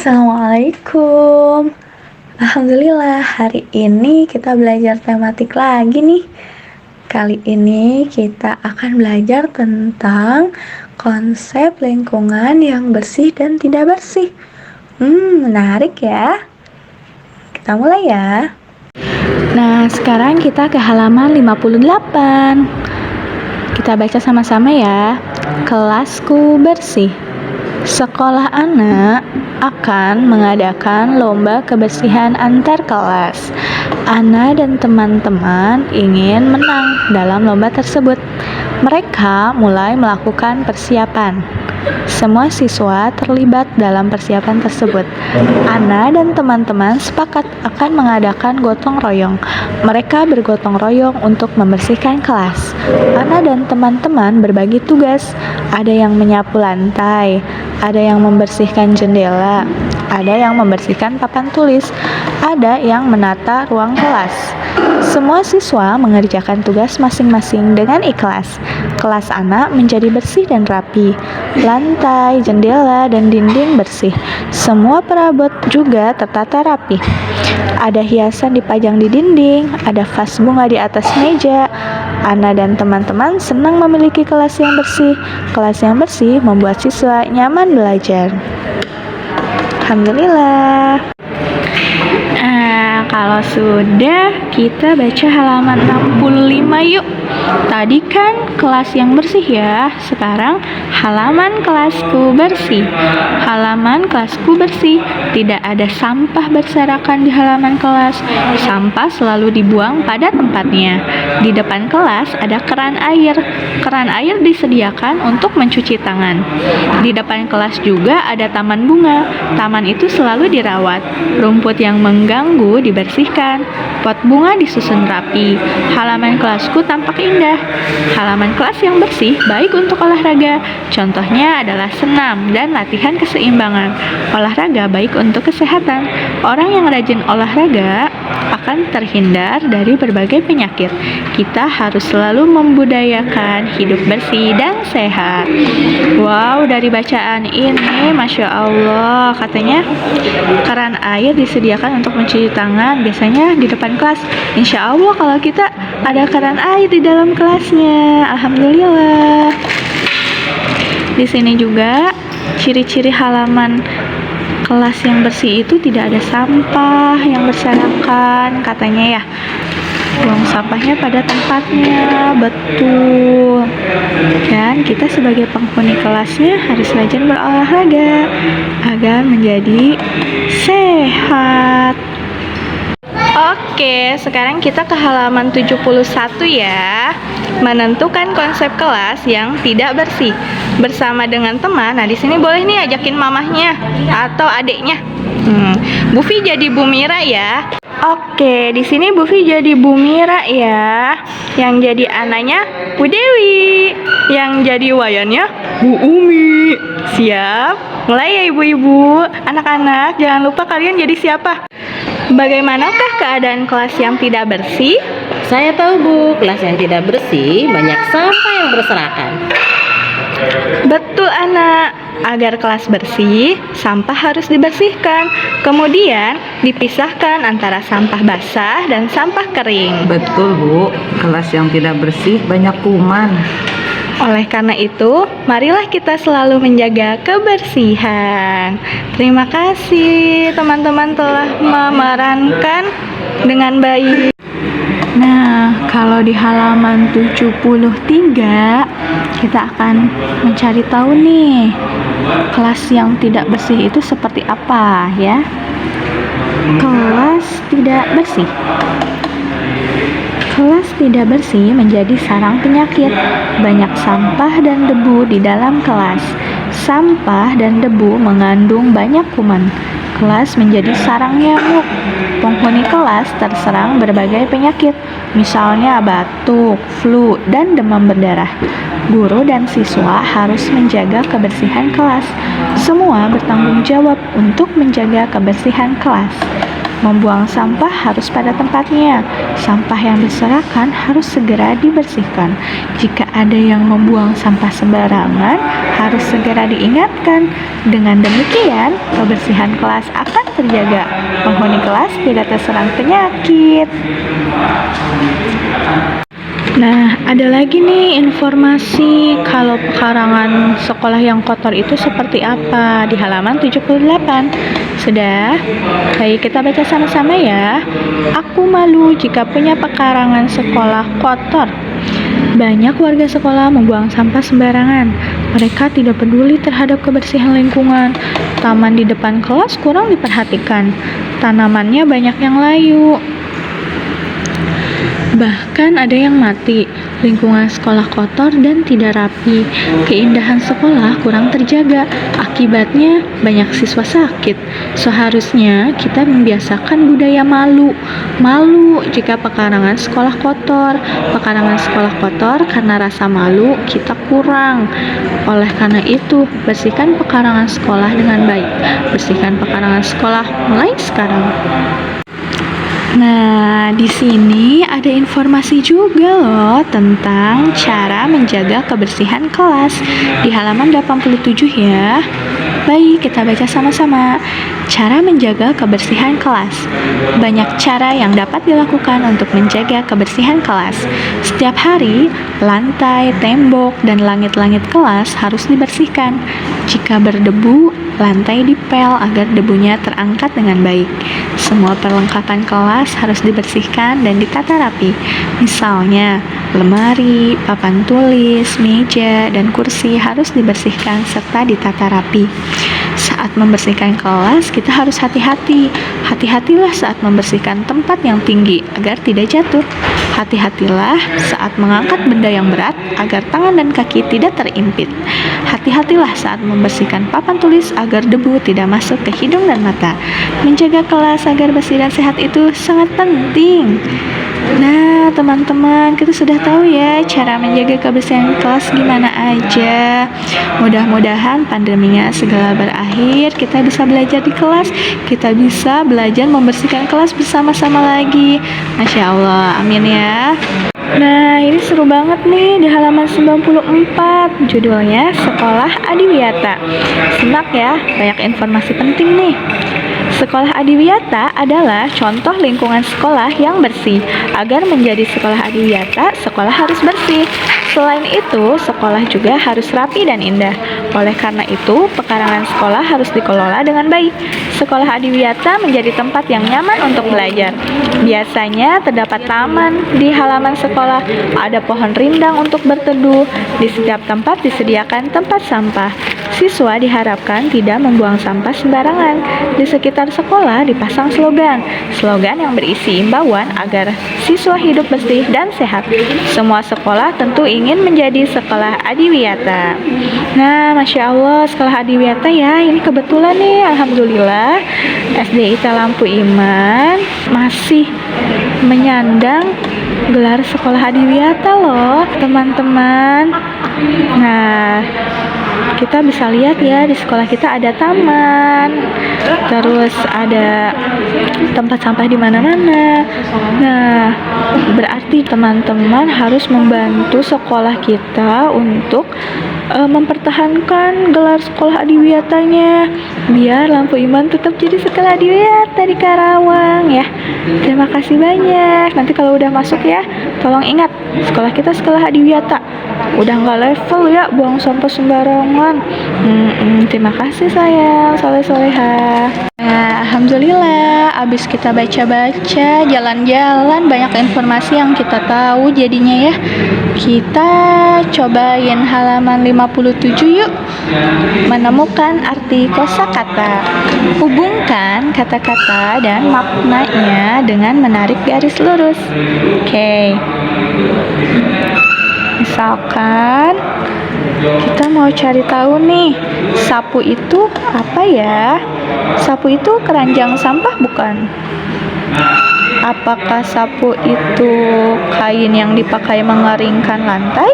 Assalamualaikum. Alhamdulillah, hari ini kita belajar tematik lagi nih. Kali ini kita akan belajar tentang konsep lingkungan yang bersih dan tidak bersih. Menarik ya. Kita mulai ya. Nah, sekarang kita ke halaman 58. Kita baca sama-sama ya. Kelasku bersih. Sekolah anak akan mengadakan lomba kebersihan antar kelas. Ana dan teman-teman ingin menang dalam lomba tersebut. Mereka mulai melakukan persiapan. Semua siswa terlibat dalam persiapan tersebut. Ana dan teman-teman sepakat akan mengadakan gotong royong. Mereka bergotong royong untuk membersihkan kelas. Ana dan teman-teman berbagi tugas. Ada yang menyapu lantai, ada yang membersihkan jendela, ada yang membersihkan papan tulis, ada yang menata ruang kelas. Semua siswa mengerjakan tugas masing-masing dengan ikhlas. Kelas anak menjadi bersih dan rapi. Lantai, jendela, dan dinding bersih. Semua perabot juga tertata rapi. Ada hiasan dipajang di dinding, ada vas bunga di atas meja. Ana dan teman-teman senang memiliki kelas yang bersih. Kelas yang bersih membuat siswa nyaman belajar. Alhamdulillah. Kalau sudah, kita baca halaman 65 yuk. Tadi kan kelas yang bersih ya. Sekarang halaman kelasku bersih. Halaman kelasku bersih. Tidak ada sampah berserakan di halaman kelas. Sampah selalu dibuang pada tempatnya. Di depan kelas ada keran air. Keran air disediakan untuk mencuci tangan. Di depan kelas juga ada taman bunga. Taman itu selalu dirawat. Rumput yang mengganggu dibersihkan. Pot bunga disusun rapi. Halaman kelasku tampak indah. Halaman kelas yang bersih baik untuk olahraga. Contohnya adalah senam dan latihan keseimbangan. Olahraga baik untuk kesehatan. Orang yang rajin olahraga akan terhindar dari berbagai penyakit. Kita harus selalu membudayakan hidup bersih dan sehat. Wow, dari bacaan ini Masya Allah, katanya keran air disediakan untuk mencuci tangan biasanya di depan kelas. Insya Allah kalau kita ada keran air di dalam kelasnya. Alhamdulillah. Di sini juga ciri-ciri halaman kelas yang bersih itu tidak ada sampah yang berserakan, katanya ya. Buang sampahnya pada tempatnya, betul. Dan kita sebagai penghuni kelasnya harus rajin berolahraga agar menjadi sehat. Oke, sekarang kita ke halaman 71 ya. Menentukan konsep kelas yang tidak bersih. Bersama dengan teman, nah di sini boleh nih ajakin mamahnya atau adiknya. Bufi jadi Bu Mira ya. Oke, di sini Bufi jadi Bu Mira ya. Yang jadi anaknya Bu Dewi. Yang jadi wayannya Bu Umi. Siap? Mulai ya ibu-ibu. Anak-anak, jangan lupa kalian jadi siapa? Bagaimanakah keadaan kelas yang tidak bersih? Saya tahu Bu, kelas yang tidak bersih banyak sampah yang berserakan. Betul anak, agar kelas bersih, sampah harus dibersihkan. Kemudian dipisahkan antara sampah basah dan sampah kering. Betul Bu, kelas yang tidak bersih banyak kuman. Oleh karena itu, marilah kita selalu menjaga kebersihan. Terima kasih teman-teman telah memerankan dengan baik. Nah, kalau di halaman 73, kita akan mencari tahu nih, kelas yang tidak bersih itu seperti apa ya? Kelas tidak bersih. Kelas tidak bersih menjadi sarang penyakit. Banyak sampah dan debu di dalam kelas. Sampah dan debu mengandung banyak kuman. Kelas menjadi sarang nyamuk. Penghuni kelas terserang berbagai penyakit, misalnya batuk, flu, dan demam berdarah. Guru dan siswa harus menjaga kebersihan kelas. Semua bertanggung jawab untuk menjaga kebersihan kelas. Membuang sampah harus pada tempatnya. Sampah yang berserakan harus segera dibersihkan. Jika ada yang membuang sampah sembarangan, harus segera diingatkan. Dengan demikian, kebersihan kelas akan terjaga. Penghuni kelas tidak terserang penyakit. Nah, ada lagi nih informasi kalau pekarangan sekolah yang kotor itu seperti apa di halaman 78. Sudah? Baik, kita baca sama-sama ya. Aku malu jika punya pekarangan sekolah kotor. Banyak warga sekolah membuang sampah sembarangan. Mereka tidak peduli terhadap kebersihan lingkungan. Taman di depan kelas kurang diperhatikan. Tanamannya banyak yang layu. Bahkan ada yang mati. Lingkungan sekolah kotor dan tidak rapi. Keindahan sekolah kurang terjaga. Akibatnya banyak siswa sakit. Seharusnya kita membiasakan budaya malu. Malu jika pekarangan sekolah kotor. Pekarangan sekolah kotor karena rasa malu kita kurang. Oleh karena itu, bersihkan pekarangan sekolah dengan baik. Bersihkan pekarangan sekolah mulai sekarang. Nah, di sini ada informasi juga loh tentang cara menjaga kebersihan kelas di halaman 87 ya. Baik, kita baca sama-sama. Cara menjaga kebersihan kelas. Banyak cara yang dapat dilakukan untuk menjaga kebersihan kelas. Setiap hari, lantai, tembok, dan langit-langit kelas harus dibersihkan. Jika berdebu, lantai dipel agar debunya terangkat dengan baik. Semua perlengkapan kelas harus dibersihkan dan ditata rapi. Misalnya, lemari, papan tulis, meja, dan kursi harus dibersihkan serta ditata rapi. Saat membersihkan kelas, kita harus hati-hati. Hati-hatilah saat membersihkan tempat yang tinggi agar tidak jatuh. Hati-hatilah saat mengangkat benda yang berat agar tangan dan kaki tidak terimpit. Hati-hatilah saat membersihkan papan tulis agar debu tidak masuk ke hidung dan mata. Menjaga kelas agar bersih dan sehat itu sangat penting. Nah, teman-teman, kita sudah tahu ya cara menjaga kebersihan kelas gimana aja. Mudah-mudahan pandeminya segera berakhir, kita bisa belajar di kelas, kita bisa belajar membersihkan kelas bersama-sama lagi. Masya Allah, amin ya. Nah, ini seru banget nih di halaman 94. Judulnya Sekolah Adiwiyata. Simak ya, banyak informasi penting nih. Sekolah Adiwiyata adalah contoh lingkungan sekolah yang bersih. Agar menjadi sekolah Adiwiyata, sekolah harus bersih. Selain itu, sekolah juga harus rapi dan indah. Oleh karena itu, pekarangan sekolah harus dikelola dengan baik. Sekolah Adiwiyata menjadi tempat yang nyaman untuk belajar. Biasanya terdapat taman di halaman sekolah, ada pohon rindang untuk berteduh. Di setiap tempat disediakan tempat sampah. Siswa diharapkan tidak membuang sampah sembarangan. Di sekitar sekolah dipasang slogan yang berisi imbauan agar siswa hidup bersih dan sehat. Semua sekolah tentu ingin menjadi sekolah Adiwiyata. Nah, Masya Allah, sekolah Adiwiyata ya, ini kebetulan nih, Alhamdulillah SD ITA Lampu Iman masih menyandang gelar sekolah Adiwiyata loh, teman-teman. Nah, kita bisa lihat ya di sekolah kita ada taman, terus ada tempat sampah di mana-mana. Nah, berarti teman-teman harus membantu sekolah kita untuk mempertahankan gelar sekolah Adiwiyatanya biar Lampu Iman tetap jadi sekolah Adiwiyata di Karawang ya. Terima kasih banyak. Nanti kalau udah masuk ya, tolong ingat sekolah kita sekolah Adiwiyata. Udah nggak level ya buang sampah sembarangan. Terima kasih sayang, soleh-soleha. Nah, Alhamdulillah, abis kita baca-baca, jalan-jalan, banyak informasi yang kita tahu jadinya ya. Kita cobain halaman 57 yuk. Menemukan arti kosakata. Hubungkan kata-kata dan maknanya dengan menarik garis lurus. Oke. Misalkan kita mau cari tahu nih, sapu itu apa ya? Sapu itu keranjang sampah bukan? Apakah sapu itu kain yang dipakai mengeringkan lantai?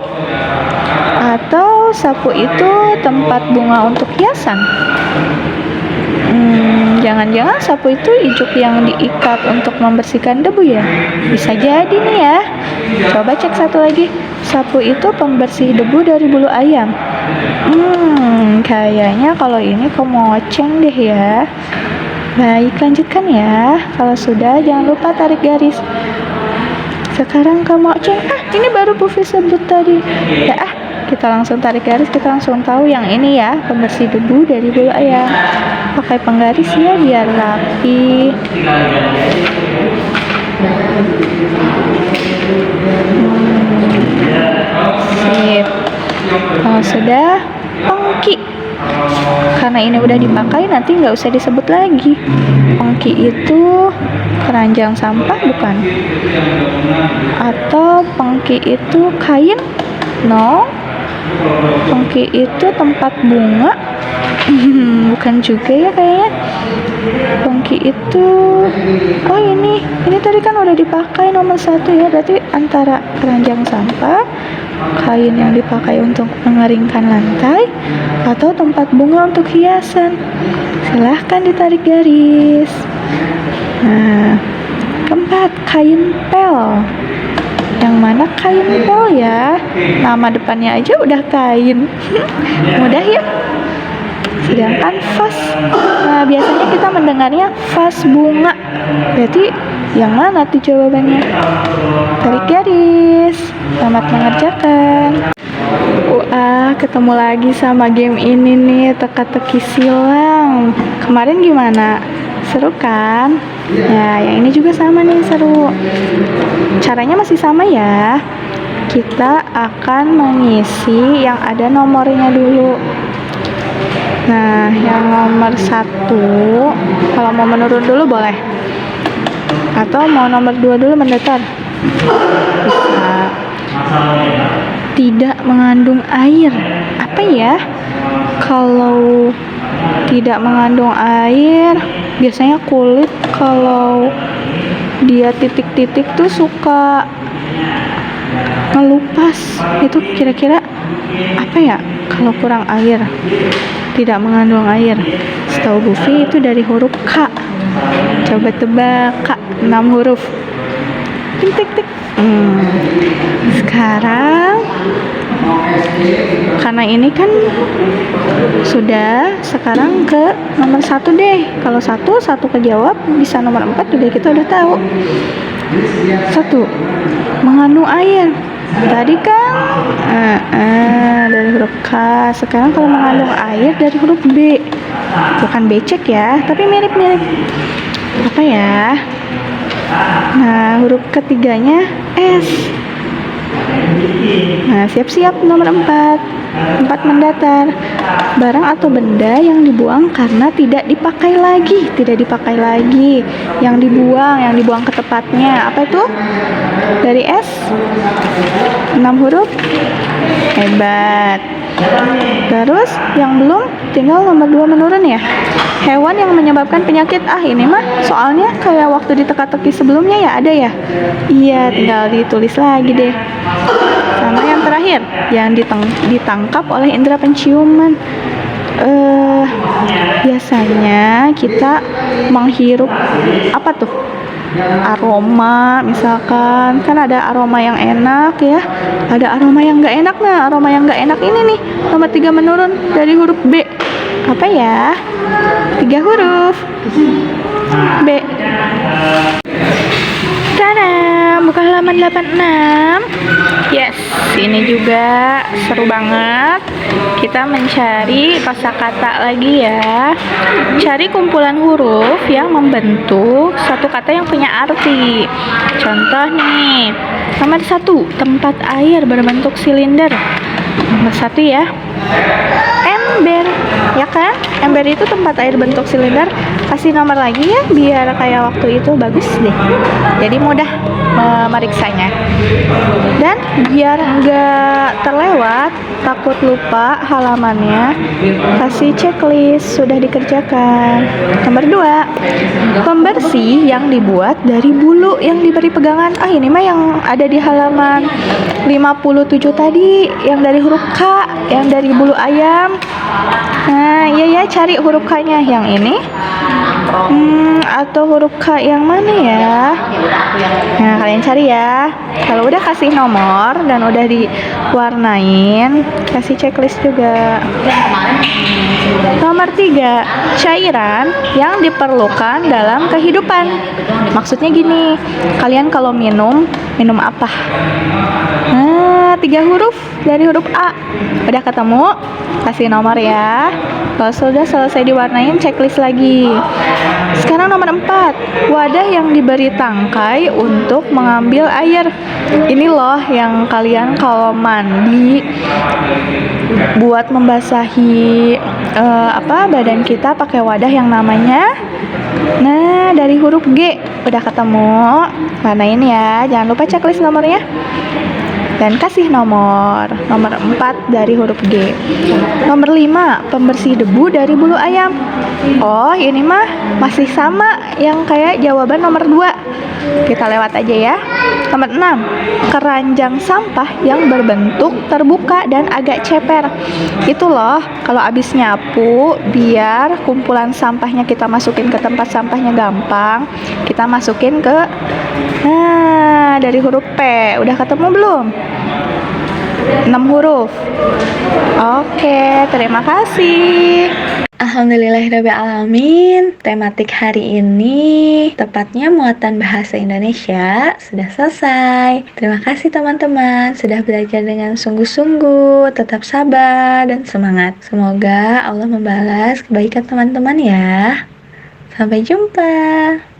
Atau sapu itu tempat bunga untuk hiasan? Jangan-jangan sapu itu ijuk yang diikat untuk membersihkan debu ya? Bisa jadi nih ya. Coba cek satu lagi. Sapu itu pembersih debu dari bulu ayam. Kayaknya kalau ini kemoceng deh ya. Baik, lanjutkan ya. Kalau sudah, jangan lupa tarik garis. Sekarang kemoceng. Ini baru Bu Fi sebut tadi. Ya kita langsung tarik garis, kita langsung tahu yang ini ya, pembersih debu dari bulu ayam. Pakai penggaris ya biar rapi. Sip. Kalau sudah, pengki. Karena ini udah dipakai, nanti nggak usah disebut lagi. Pengki itu keranjang sampah bukan? Atau pengki itu kain? No. Pengki itu tempat bunga. Bukan juga ya kayaknya. Pengki itu ini tadi kan udah dipakai nomor 1 ya, berarti antara keranjang sampah, kain yang dipakai untuk mengeringkan lantai, atau tempat bunga untuk hiasan. Silahkan ditarik garis. Nah, keempat, kain pel. Yang mana kain pel ya? Nama depannya aja udah kain. Mudah ya? Sedangkan vas, nah biasanya kita mendengarnya vas bunga. Berarti yang mana tuh jawabannya? Tarik garis. Selamat mengerjakan. Ketemu lagi sama game ini nih, teka-teki silang. Kemarin gimana? Seru kan? Ya, yang ini juga sama nih, seru. Caranya masih sama ya. Kita akan mengisi yang ada nomornya dulu. Nah, yang nomor 1, kalau mau menurun dulu boleh. Atau mau nomor 2 dulu mendatar? Bisa. Tidak mengandung air. Apa ya? Kalau tidak mengandung air, biasanya kulit kalau dia titik-titik tuh suka ngelupas. Itu kira-kira apa ya kalau kurang air? Tidak mengandung air. Setahu Bu Fi itu dari huruf K. Coba tebak K, 6 huruf. Tik tik tik. Sekarang karena ini kan sudah, sekarang ke nomor 1 deh. Kalau satu kejawab, bisa nomor 4 juga kita udah tahu. 1, mengandung air. Tadi kan dari huruf K. Sekarang kalau mengandung air dari huruf B. Bukan becek ya, tapi mirip-mirip. Apa ya? Nah, huruf ketiganya S. Nah, siap-siap nomor 4. 4 mendatar. Barang atau benda yang dibuang karena tidak dipakai lagi. Tidak dipakai lagi. Yang dibuang ke tempatnya. Apa itu? Dari S. 6 huruf. Hebat. Terus yang belum, tinggal nomor 2 menurun ya. Hewan yang menyebabkan penyakit. Ini mah soalnya kayak waktu di teka-teki sebelumnya ya, ada ya. Iya, tinggal ditulis lagi deh. Sama yang terakhir, yang ditangkap oleh indera penciuman. Biasanya kita menghirup apa tuh? Aroma, misalkan kan ada aroma yang enak ya, ada aroma yang nggak enak. Nah, aroma yang nggak enak ini nih, nomor 3 menurun dari huruf B. Apa ya? 3 huruf. B. Tada, buka halaman 86. Yes, ini juga seru banget. Kita mencari kosakata lagi ya. Cari kumpulan huruf yang membentuk satu kata yang punya arti. Contoh nih, nomor 1, tempat air berbentuk silinder. Nomor 1 ya. Ember, ya kan? Ember itu tempat air bentuk silinder. Kasih nomor lagi ya, biar kayak waktu itu bagus deh. Jadi mudah. memeriksanya. Dan biar nggak terlewat, takut lupa halamannya, kasih checklist sudah dikerjakan. Nomor 2, pembersih yang dibuat dari bulu yang diberi pegangan. Ini mah yang ada di halaman 57 tadi, yang dari huruf K, yang dari bulu ayam. Nah, iya ya, cari huruf K-nya yang ini. Atau huruf K yang mana ya? Nah, kalian cari ya. Kalau udah kasih nomor dan udah diwarnain, kasih checklist juga. Nomor 3, cairan yang diperlukan dalam kehidupan. Maksudnya gini, kalian kalau minum apa? 3 huruf dari huruf A. Udah ketemu? Kasih nomor ya. Kalau sudah selesai diwarnain, checklist lagi. Sekarang nomor 4, wadah yang diberi tangkai untuk mengambil air. Ini loh yang kalian kalau mandi buat membasahi badan kita pakai wadah yang namanya dari huruf G. Udah ketemu? Warnain ya. Jangan lupa checklist nomornya. Dan kasih nomor 4 dari huruf G. Nomor 5, pembersih debu dari bulu ayam. Ini mah masih sama yang kayak jawaban nomor 2. Kita lewat aja ya. Nomor 6, keranjang sampah yang berbentuk terbuka dan agak ceper. Itu loh, kalau abis nyapu, biar kumpulan sampahnya kita masukin ke tempat sampahnya gampang, kita masukin ke dari huruf P. Udah ketemu belum? 6 huruf. Oke, terima kasih. Alhamdulillahirrahmanirrahim. Tematik hari ini, tepatnya muatan bahasa Indonesia, sudah selesai. Terima kasih teman-teman sudah belajar dengan sungguh-sungguh. Tetap sabar dan semangat. Semoga Allah membalas kebaikan teman-teman ya. Sampai jumpa.